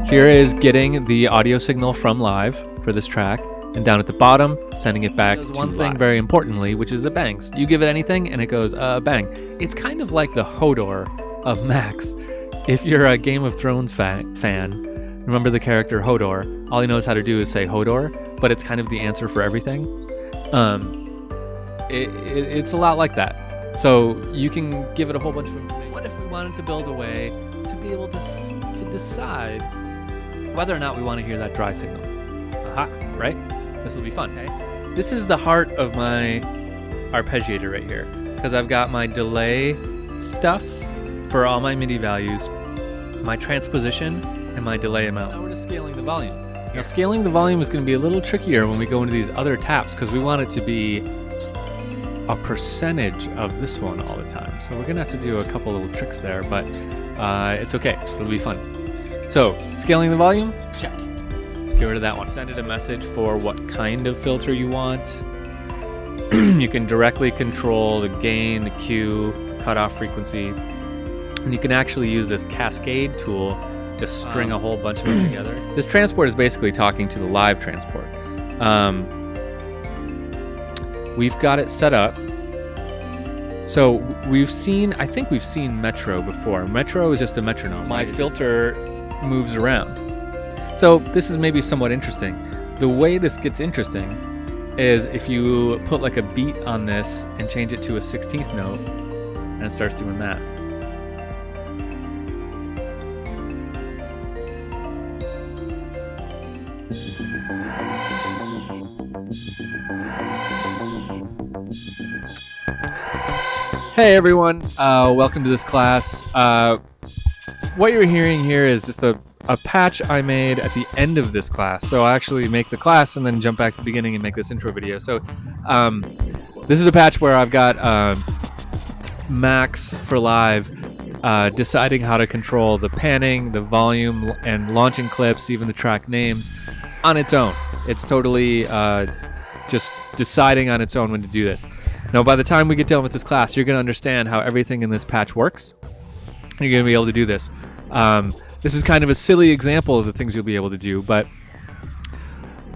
Here is getting the audio signal from live for this track, and down at the bottom, sending it back to one thing very importantly, which is the bangs. You give it anything and it goes bang. It's kind of like the Hodor of Max. If you're a Game of Thrones fan, remember the character Hodor. All he knows how to do is say Hodor, but it's kind of the answer for everything. It's a lot like that. So you can give it a whole bunch of information. What if we wanted to build a way to be able to decide whether or not we want to hear that dry signal? Aha, right? This will be fun, hey? This is the heart of my arpeggiator right here, because I've got my delay stuff for all my MIDI values, my transposition, and my delay amount. Now we're just scaling the volume. Now scaling the volume is going to be a little trickier when we go into these other taps, because we want it to be a percentage of this one all the time. So we're going to have to do a couple little tricks there, but it's okay. It'll be fun. So scaling the volume, check. Let's get rid of that one. Send it a message for what kind of filter you want. You can directly control the gain, the Q, cutoff frequency, and you can actually use this cascade tool to string a whole bunch of them together. This transport is basically talking to the live transport. We've got it set up. So I think we've seen Metro before. Metro is just a metronome. My filter moves around. So this is maybe somewhat interesting. The way this gets interesting is if you put like a beat on this and change it to a 16th note, and it starts doing that. Hey everyone, welcome to this class. What you're hearing here is just a patch I made at the end of this class. So I actually make the class and then jump back to the beginning and make this intro video. So this is a patch where I've got Max4Live deciding how to control the panning, the volume, and launching clips, even the track names, on its own. It's totally just deciding on its own when to do this. Now, by the time we get done with this class, you're going to understand how everything in this patch works. And you're going to be able to do this. This is kind of a silly example of the things you'll be able to do, but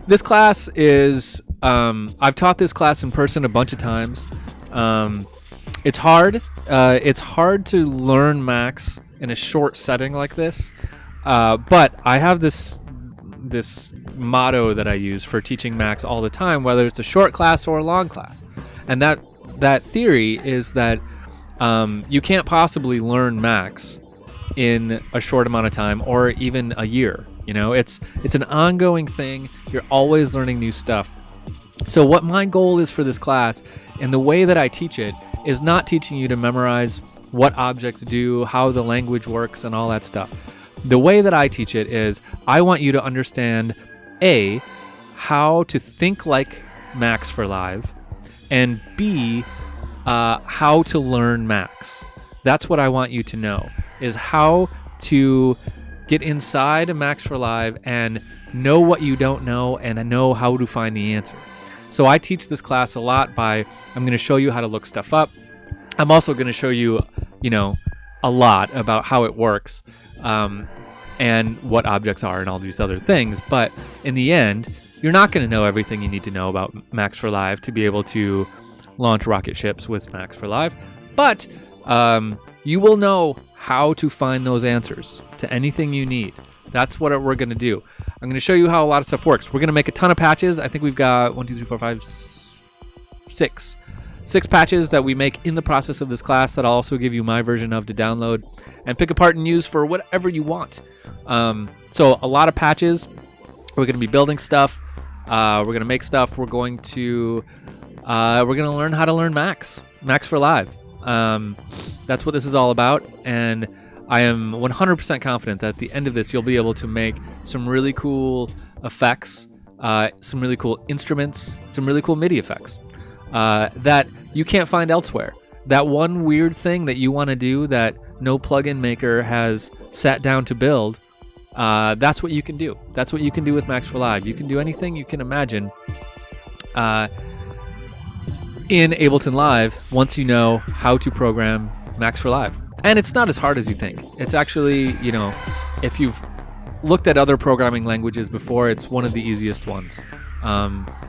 this class is, I've taught this class in person a bunch of times. It's hard. It's hard to learn Max in a short setting like this, but I have this motto that I use for teaching Max all the time, whether it's a short class or a long class. And that theory is that you can't possibly learn Max in a short amount of time or even a year. You know, it's an ongoing thing. You're always learning new stuff. So what my goal is for this class, and the way that I teach it, is not teaching you to memorize what objects do, how the language works, and all that stuff. The way that I teach it is I want you to understand, A, how to think like Max4Live, and B, how to learn Max. That's what I want you to know, is how to get inside a Max4Live and know what you don't know and know how to find the answer. So I teach this class a lot by, I'm going to show you how to look stuff up. I'm also going to show you, a lot about how it works and what objects are and all these other things. But in the end, you're not going to know everything you need to know about Max4Live to be able to launch rocket ships with Max4Live, but you will know how to find those answers to anything you need. That's what we're going to do. I'm going to show you how a lot of stuff works. We're going to make a ton of patches. I think we've got 6 patches that we make in the process of this class that I'll also give you my version of to download and pick apart and use for whatever you want. So a lot of patches. We're going to be building stuff. We're going to make stuff. We're going to learn how to learn Max4Live. That's what this is all about, and I am 100% confident that at the end of this, you'll be able to make some really cool effects, some really cool instruments, some really cool MIDI effects that you can't find elsewhere. That one weird thing that you want to do that no plugin maker has sat down to build, that's what you can do. That's what you can do with Max4Live. You can do anything you can imagine in Ableton Live once you know how to program Max4Live. And it's not as hard as you think. It's actually, if you've looked at other programming languages before, it's one of the easiest ones,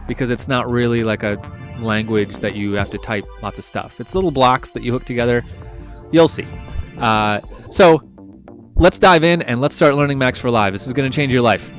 because it's not really like a language that you have to type lots of stuff. It's little blocks that you hook together. You'll see. So let's dive in and let's start learning Max4Live. This is going to change your life.